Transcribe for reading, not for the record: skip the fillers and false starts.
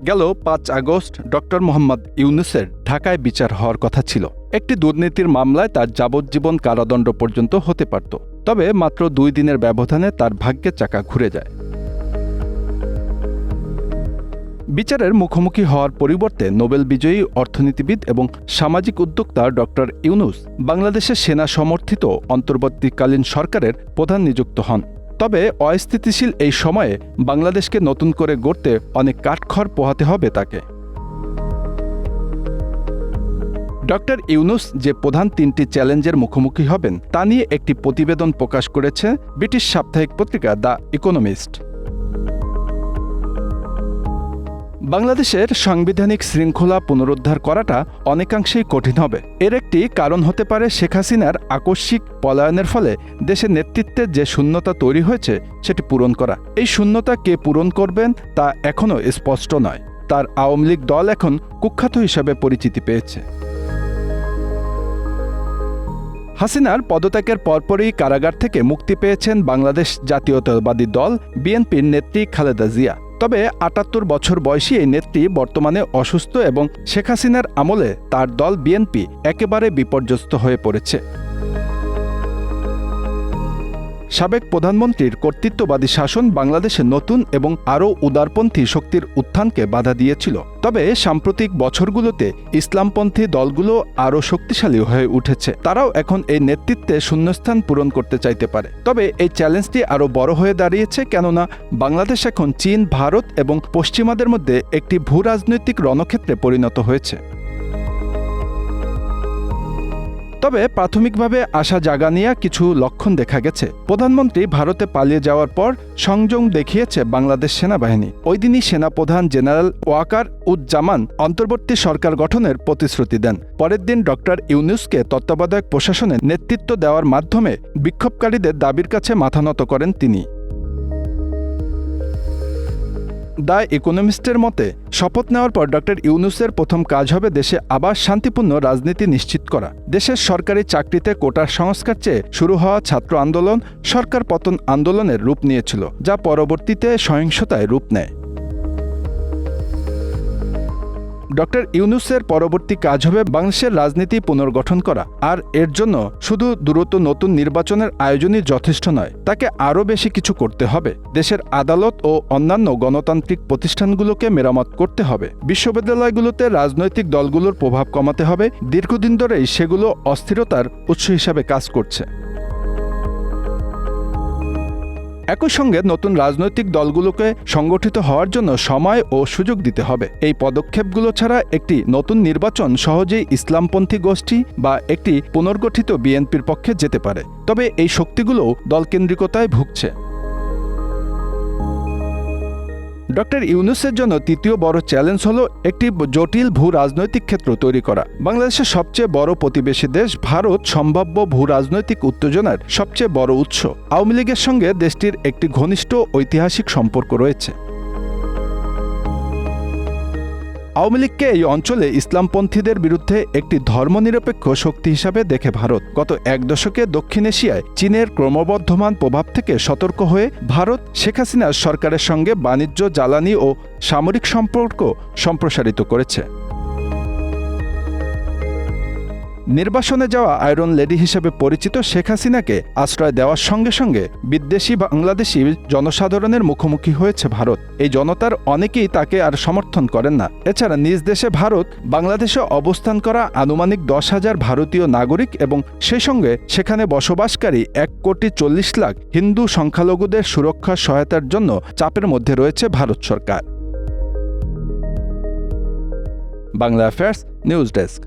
গেল ৫ August doctor Mohammad ইউনূসের ঢাকায় বিচার হওয়ার কথা ছিল। একটি দুর্নীতির মামলায় তার যাবজ্জীবন কারাদণ্ড পর্যন্ত হতে পারত। তবে মাত্র ২ দিনের ব্যবধানে তার ভাগ্যের চাকা ঘুরে যায়। বিচারের মুখোমুখি হওয়ার পরিবর্তে নোবেল বিজয়ী অর্থনীতিবিদ এবং সামাজিক উদ্যোক্তা ডক্টর ইউনূস বাংলাদেশের সেনা সমর্থিত অন্তর্বর্তীকালীন সরকারের প্রধান নিযুক্ত হন। তবে অস্থিতিশীল এই সময়ে বাংলাদেশকে নতুন করে গড়তে অনেক কাঠখড় পোহাতে হবে তাকে। ডক্টর ইউনূস যে প্রধান ৩টি চ্যালেঞ্জের মুখোমুখি হবেন তা নিয়ে একটি প্রতিবেদন প্রকাশ করেছে ব্রিটিশ সাপ্তাহিক পত্রিকা দ্য ইকোনমিস্ট। বাংলাদেশের সাংবিধানিক শৃঙ্খলা পুনরুদ্ধার করাটা অনেকাংশেই কঠিন হবে। এর একটি কারণ হতে পারে শেখ হাসিনার আকস্মিক পলায়নের ফলে দেশের নেতৃত্বের যে শূন্যতা তৈরি হয়েছে সেটি পূরণ করা। এই শূন্যতা কে পূরণ করবেন তা এখনও স্পষ্ট নয়। তার আওয়ামী লীগ দল এখন কুখ্যাত হিসাবে পরিচিতি পেয়েছে। হাসিনার পদত্যাগের পরপরই কারাগার থেকে মুক্তি পেয়েছেন বাংলাদেশ জাতীয়তাবাদী দল বিএনপির নেত্রী খালেদা জিয়া। তবে ৭৮ বছর বয়সী এই নেত্রী বর্তমানে অসুস্থ এবং শেখ হাসিনার আমলে তার দল বিএনপি একেবারে বিপর্যস্ত হয়ে পড়েছে। সাবেক প্রধানমন্ত্রীর কর্তৃত্ববাদী শাসন বাংলাদেশে নতুন এবং আরও উদারপন্থী শক্তির উত্থানকে বাধা দিয়েছিল। তবে সাম্প্রতিক বছরগুলোতে ইসলামপন্থী দলগুলো আরও শক্তিশালী হয়ে উঠেছে। তারাও এখন এই নেতৃত্বে শূন্যস্থান পূরণ করতে চাইতে পারে। তবে এই চ্যালেঞ্জটি আরও বড় হয়ে দাঁড়িয়েছে, কেননা বাংলাদেশ এখন চীন, ভারত এবং পশ্চিমাদের মধ্যে একটি ভূরাজনৈতিক রণক্ষেত্রে পরিণত হয়েছে। তবে প্রাথমিকভাবে আশা জাগানিয়া কিছু লক্ষণ দেখা গেছে। প্রধানমন্ত্রী ভারতে পালিয়ে যাওয়ার পর সংযম দেখিয়েছে বাংলাদেশ সেনাবাহিনী। ওই দিনই সেনাপ্রধান জেনারেল ওয়াকার উজ্জামান অন্তর্বর্তী সরকার গঠনের প্রতিশ্রুতি দেন। পরের দিন ডক্টর ইউনূসকে তত্ত্বাবধায়ক প্রশাসনে নেতৃত্ব দেওয়ার মাধ্যমে বিক্ষোভকারীদের দাবির কাছে মাথা নত করেন তিনি। দ্য ইকোনমিস্টের মতে, শপথ নেওয়ার পর ডক্টর ইউনূসের প্রথম কাজ হবে দেশে আবার শান্তিপূর্ণ রাজনীতি নিশ্চিত করা। দেশের সরকারি চাকরিতে কোটার সংস্কার চেয়ে শুরু হওয়া ছাত্র আন্দোলন সরকার পতন আন্দোলনের রূপ নিয়েছিল, যা পরবর্তীতে সহিংসতায় রূপ নেয়। ডক্টর ইউনূসের পরবর্তী কাজ হবে বাংলাদেশের রাজনীতি পুনর্গঠন করা। আর এর জন্য শুধু দ্রুত নতুন নির্বাচনের আয়োজনই যথেষ্ট নয়, তাকে আরও বেশি কিছু করতে হবে। দেশের আদালত ও অন্যান্য গণতান্ত্রিক প্রতিষ্ঠানগুলোকে মেরামত করতে হবে। বিশ্ববিদ্যালয়গুলোতে রাজনৈতিক দলগুলোর প্রভাব কমাতে হবে। দীর্ঘদিন ধরেই সেগুলো অস্থিরতার উৎস হিসাবে কাজ করছে। একই সঙ্গে নতুন রাজনৈতিক দলগুলোকে সংগঠিত হওয়ার জন্য সময় ও সুযোগ দিতে হবে। এই পদক্ষেপগুলো ছাড়া একটি নতুন নির্বাচন সহজেই ইসলামপন্থী গোষ্ঠী বা একটি পুনর্গঠিত বিএনপির পক্ষে যেতে পারে। তবে এই শক্তিগুলোও দলকেন্দ্রিকতায় ভুগছে। ডক্টর ইউনূসের জন্য তৃতীয় বড় চ্যালেঞ্জ হল একটি জটিল ভূ রাজনৈতিক ক্ষেত্র তৈরি করা। বাংলাদেশের সবচেয়ে বড় প্রতিবেশী দেশ ভারত সম্ভাব্য ভূ রাজনৈতিক উত্তেজনার সবচেয়ে বড় উৎস। আওয়ামী লীগের সঙ্গে দেশটির একটি ঘনিষ্ঠ ঐতিহাসিক সম্পর্ক রয়েছে। আওয়ামী লীগকে এই অঞ্চলে ইসলামপন্থীদের বিরুদ্ধে একটি ধর্মনিরপেক্ষ শক্তি হিসাবে দেখে ভারত। গত এক দশকে দক্ষিণ এশিয়ায় চীনের ক্রমবর্ধমান প্রভাব থেকে সতর্ক হয়ে ভারত শেখ হাসিনার সরকারের সঙ্গে বাণিজ্য, জ্বালানি ও সামরিক সম্পর্ক সম্প্রসারিত করেছে। নির্বাসনে যাওয়া আয়রন লেডি হিসেবে পরিচিত শেখ হাসিনাকে আশ্রয় দেওয়ার সঙ্গে সঙ্গে বিদ্বেষী বাংলাদেশি জনসাধারণের মুখোমুখি হয়েছে ভারত। এই জনতার অনেকেই তাকে আর সমর্থন করেন না। এছাড়া নিজ দেশে ভারত বাংলাদেশে অবস্থান করা আনুমানিক 10,000 ভারতীয় নাগরিক এবং সেই সঙ্গে সেখানে বসবাসকারী 1,40,00,000 হিন্দু সংখ্যালঘুদের সুরক্ষা সহায়তার জন্য চাপের মধ্যে রয়েছে ভারত সরকার। Bangla affairs news desk.